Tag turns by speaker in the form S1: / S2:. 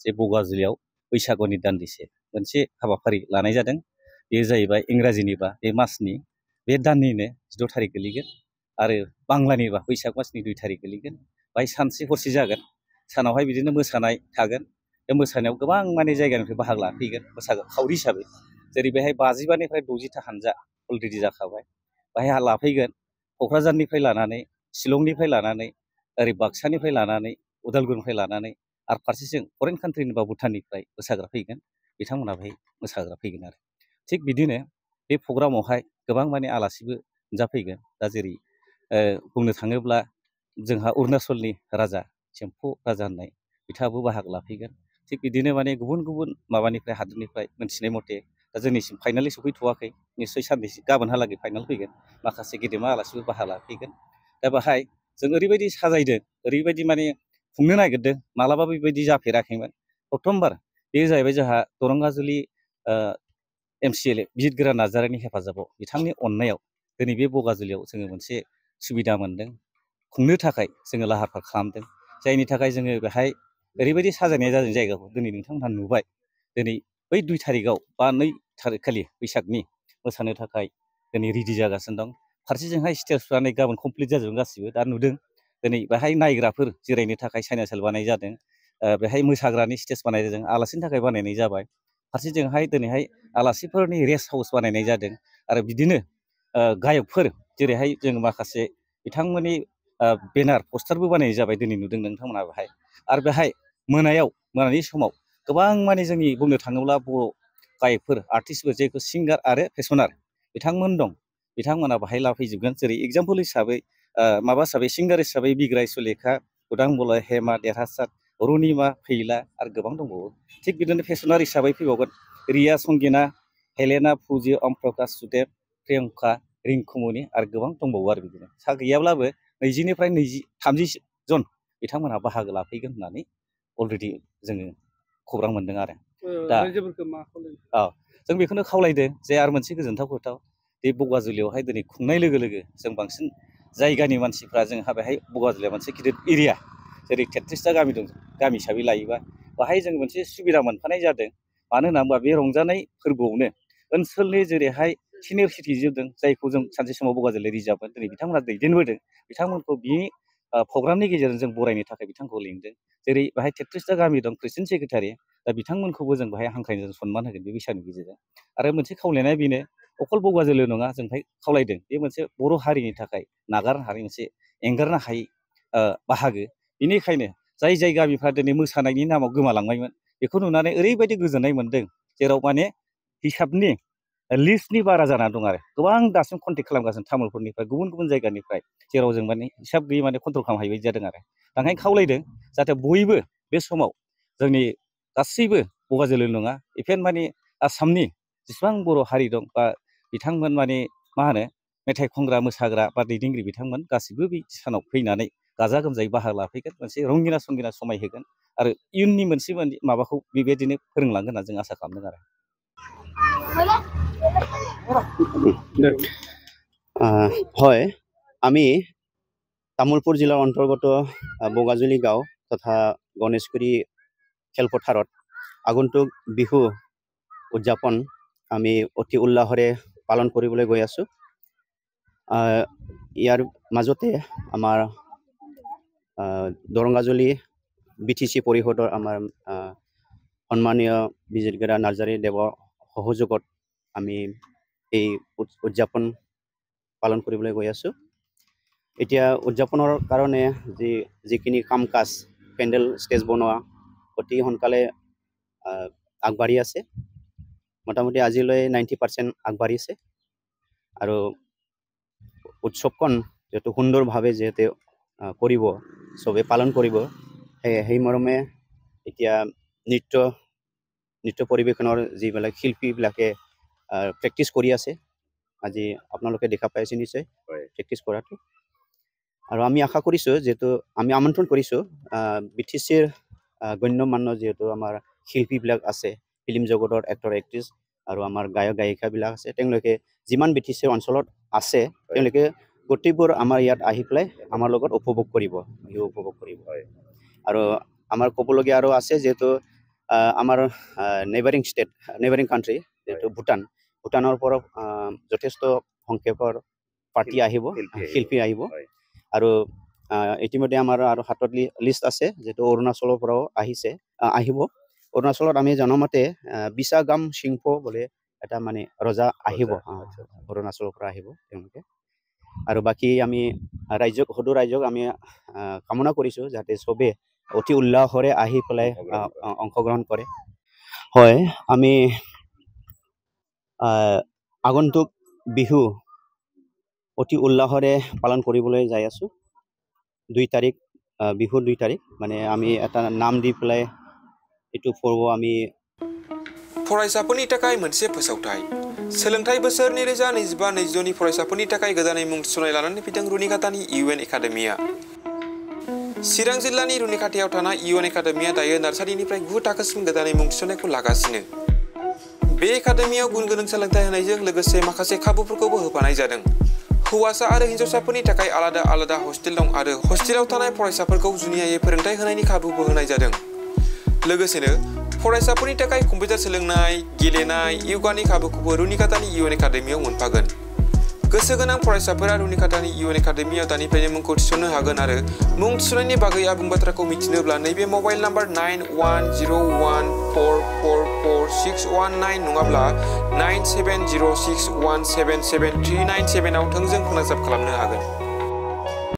S1: जे बगाजुलियाव बैसागुनि दान्दिसे मोनसे हाबाफारि लानाय जादों। बेयो जाहैबाय इंराजिनिबा बे मासनि बे दाननिनो 16 थारिख गोलैगोन आरो बांलानिबा बैसाग मासनि 2 थारिख गोलैगोन। बाहाय सानसे हरसे जागोन। सानावहाय बिदिनो मोसानाय थागोन। बे मोसानायाव गोबां माने जायगानिफ्राय बाहागो लाफैगोन खावरि हिसाबै। जेरै बेहाय 55निफ्राय 60ता हानजा अलरेडि जाखाबाय। बाहाय लाफैगोन क'क्राझारनिफ्राय लानानै शिलंनिफ्राय लानानै ओरै बाक्सानिफ्राय लानानै उदालगुरिनिफ्राय लानानै आरो फारसेथिं फरेन कान्ट्रिनि बा भुटाननिफ्राय मोसाग्रा फैगोन। बिथांमोनहा बेहाय मोसाग्रा फैगोन आरो थिग बिदिनो बे प्रग्रामावहाय गोबां माने आलासिबो नुजाफैगोन। दा जेरै बुंनो थाङोब्ला जोंहा अरुणाचलनि राजा सेम्फु राजा होननाय बिथाङाबो बाहागो लाफैगोन। थिग बिदिनो माने गुबुन गुबुन माबानिफ्राय हादोरनिफ्राय मोनथिनाय मथे दा जोंनिसिम फाइनालि सफैथ'वाखै। निस्सय साननैसो गाबोनहालागै फाइनाल फैगोन। माखासे गेदेमा आलासिबो बाहागो लाफैगोन। दा बाहाय जों ओरैबायदि साजायदों, ओरैबायदि माने खुंनो नागिरदों, मालाबाबो बेबायदि जाफेराखैमोन। प्रथमबार बे जाहैबाय जोंहा दरंगाजुलि MCLA बिजित गोरा नार्जारिनि हेफाजाबाव बिथांनि अननायाव दिनै बे बगाजुलियाव जोङो मोनसे सुबिदा मोनदों। खुंनो थाखाय जोङो लाहार फाहार खालामदों। जायनि थाखाय जोङो बेहाय ओरैबायदि साजायनाय जादों जायगाखौ दिनै नोंथांमोनहा नुबाय। दिनै बै 2 थारिखआव बा 2 थारिख खालि बैसागनि मोसानो थाखाय दिनै रेडि जागासिनो दं। फारसेजोंहाय स्टेजफ्रा नै गाबोन कमप्लिट जाजोबगोन गासिबो दा नुदों। दिनै बेहाय नायग्राफोर जिरायनो थाखाय साइनासाल बानाय जादों। बेहाय मोसाग्रानि स्टेज बानाय जादों। आलासिनि थाखाय बानायनाय जाबाय। फारसेजोंहाय दिनैहाय आलासिफोरनि रेस्ट हाउस बानायनाय जादों। आरो बिदिनो गायकफोर जेरैहाय जों माखासे बिथांमोननि बेनार पस्टारबो बानायनाय जाबाय। दिनै नुदों नोंथांमोनहा बेहाय। आरो बेहाय मोनानि समाव गोबां माने जोंनि बुंनो थाङोब्ला बर' गायकफोर आर्टिस्टफोर जायखौ सिंगार आरो फेसनार बिथांमोन दं। बिथांमोना बाहाय लाफैजोबगोन। जेरै एगजाम्पोल हिसाबै सिंगार हिसाबै बिग्राय सुलेखा, उदां बलय, हेमा देरहासार, रुनिमा, फैला आरो गोबां दंबावो। थिग बिदिनो फेसनार हिसाबै फैबावगोन रिया संगिना, हेलेना, फुजि, अम प्रकाश, सुदेब, प्रियंका, रिंकुमनि आरो गोबां दंबावो आरो बिदिनो सा गैयाब्लाबो 20निफ्राय 30 जन बिथांमोनहा बाहागो लाफैगोन होननानै अलरेडि जोङो खौरां मोनदों आरो दा जों बेखौनो खावलायदों जे आरो मोनसे गोजोनथाव खोथा बे बगाजुलियावहाय दिनै खुंनाय लोगो लोगो जों बांसिन जायगानि मानसिफ्रा जोंहा बेहाय बगाजुलिया मोनसे गिदिर एरिया जेरै 33टा गामि दं। गामि हिसाबै लायोबा बाहाय जों मोनसे सुबिदा मोनफानाय जादों। मानो होनना बुङोबा बे रंजानाय फोरबोआवनो ओनसोलनि जेरैहाय सिनियर सिटिजेन दं जायखौ जों सानसे समाव बगाजुलि रिजार्भमोन दिनै बिथांमोना दैदेनबोदों। बिथांमोनखौ बिनि प्रग्रामनि गेजेरजों जों बरायनो थाखाय बिथांखौ लिंदों। जेरै बाहाय 33टा गामि दं प्रेसिडेन्ट सेक्रेटारि दा बिथांमोनखौबो जों बाहाय हांख्रायनाय सनमान होगोन बे बैसागुनि गेजेरजों। आरो मोनसे खावलायनाया बेनो अकल बगाजुलि नङा जों बेहाय खावलायदों बे मोनसे बर' हारिनि थाखाय नागारनो हायै मोनसे एंगारनो हायै बाहागो। बेनिखायनो जाय गामिफ्रा दिनै मोसानायनि नामाव गोमालांबायमोन बेखौ नुनानै ओरैबायदि गोजोननाय मोनदों जेराव माने हिसाबनि लिस्टनि बारा जानानै दं आरो गोबां दासिम कन्टेक्ट खालामगासिनो तामुलपुरनिफ्राय गुबुन गुबुन जायगानिफ्राय जेराव जों माने हिसाब गैयै माने कन्ट्रल खालामनो हायि बायदि जादों आरो दा ओंखायनो खावलायदों जाहाथे बयबो बे समाव जोंनि गासैबो बगाजुलि नङा इभेन माने आसामनि जेसेबां बर' हारि दं बा बिथांमोन माने मेथाइ खनग्रा मोसाग्रा बा दैदेनगिरि बिथांमोन गासिबो बे सानाव फैनानै गाजा गोमजायै बाहागो लाफैगोन मोनसे रंगिना संगिना समाय होगोन आरो इयुननि मोनसे माबाखौ बेबायदिनो फोरोंलांगोन होनना जों आसा खालामदों आरो
S2: হয় আমি তামুলপুৰ জিলাৰ অন্তৰ্গত বগাজুলি গাঁও তথা গণেশগুৰি খেলপথাৰত আগন্তুক বিহু উদযাপন আমি অতি উল্লাসেৰে পালন কৰিবলৈ গৈ আছো। ইয়াৰ মাজতে আমাৰ দৰংগাজুলি BTC পৰিষদৰ আমাৰ সন্মানীয় বিজিত গৰা নাৰ্জাৰী দেৱৰ সহযোগত আমি এই উদযাপন পালন কৰিবলৈ গৈ আছো। এতিয়া উদযাপনৰ কাৰণে যিখিনি কাম কাজ পেণ্ডেল ষ্টেজ বনোৱা অতি সোনকালে আগবাঢ়ি আছে। মোটামুটি আজিলৈ 90% আগবাঢ়িছে আৰু উৎসৱখন যেটো সুন্দৰভাৱে যেতে কৰিব সবে পালন কৰিব সেই মৰমে এতিয়া নৃত্য পৰিবেশনৰ যিবিলাক শিল্পীবিলাকে প্ৰেক্টিছ কৰি আছে। আজি আপোনালোকে দেখা পাইছে নিশ্চয় প্ৰেক্টিছ কৰাটো আৰু আমি আশা কৰিছো যেটো আমি আমন্ত্ৰণ কৰিছো BTCৰ গণ্যমান্য যেটো আমাৰ শিল্পীবিলাক আছে ফিল্ম জগতৰ এক্টৰ এক্ট্ৰেছ আৰু আমাৰ গায়ক গায়িকাবিলাক আছে তেওঁলোকে যিমান BTC অঞ্চলত আছে তেওঁলোকে গোটেইবোৰ আমাৰ ইয়াত আহি পেলাই আমাৰ লগত উপভোগ কৰিব আৰু আমাৰ ক'বলগীয়া আৰু আছে যেটো আমাৰ নেবাৰিং ষ্টেট নেবাৰিং কাণ্ট্ৰি যিটো ভূটানৰ পৰা যথেষ্ট সংখ্যকৰ পাৰ্টি আহিব শিল্পী আহিব আৰু ইতিমধ্যে আমাৰ আৰু হাতত লিষ্ট আছে যেটো অৰুণাচলৰ পৰাও আহিব অৰুণাচলত আমি জনামতে বিশাগাম সিংফো বলে এটা মানে ৰজা আহিব অৰুণাচলৰ পৰা আহিব তেওঁলোকে আৰু বাকি আমি ৰাইজক আমি কামনা কৰিছো যাতে সবে অতি উল্লাসৰে আহি পেলাই অংশগ্ৰহণ কৰে হয় আমি আগন্তুক বিহু অতি উল্লাসৰে পালন কৰিবলৈ যাই আছো 2 তাৰিখ বিহুৰ 2 তাৰিখ মানে আমি এটা নাম দি পেলাই এটো পৰ্ব আমি
S3: फरायसाफोरनि थाखाय मोनसे फोसावथाय सोलोंथाइ बोसोर 2025-2026 नि फरायसाफोरनि थाखाय गोदानै मुं थिसननाय लानानै फैदों रुनिकाटानि इउएन एकाडेमिया चिरां जिल्लानि रुनिकाटायाव थानाय इउएन एकाडेमिया दायो नार्सारिनिफ्राय 9 थाखोसिम गोदानै मुं थिसननायखौ लागासिनो बे एकाडेमियाव गुन गोनां सोलोंथाइ होनायजों लोगोसे माखासे खाबुफोरखौबो होफानाय जादों हौवासा आरो हिन्जावसाफोरनि थाखाय आलादा आलादा हस्टेल दं आरो हस्टेलाव थानाय फरायसाफोरखौ जुनियायै फोरोंथाइ होनायनि खाबुबो होनाय जादों लोगोसेनो फरायसाफोरनि थाखाय कम्पिउटार सोलोंनाय गेलेनाय योगानि खाबुखौबो रुनिकाटानि इउएन एकाडेमियाव मोनफागोन गोसो गोनां फरायसाफोरा रुनिकाटानि इउएन एकाडेमियाव दानिफ्रायनो मुंखौ थिसननो हागोन आरो मुं थिसननायनि बागै आबुं बाथ्राखौ मिथिनोब्ला नैबे मबाइल नाम्बार 9101444619 नङाब्ला 9706177397 आव थोंजों फोनांजाब खालामनो हागोन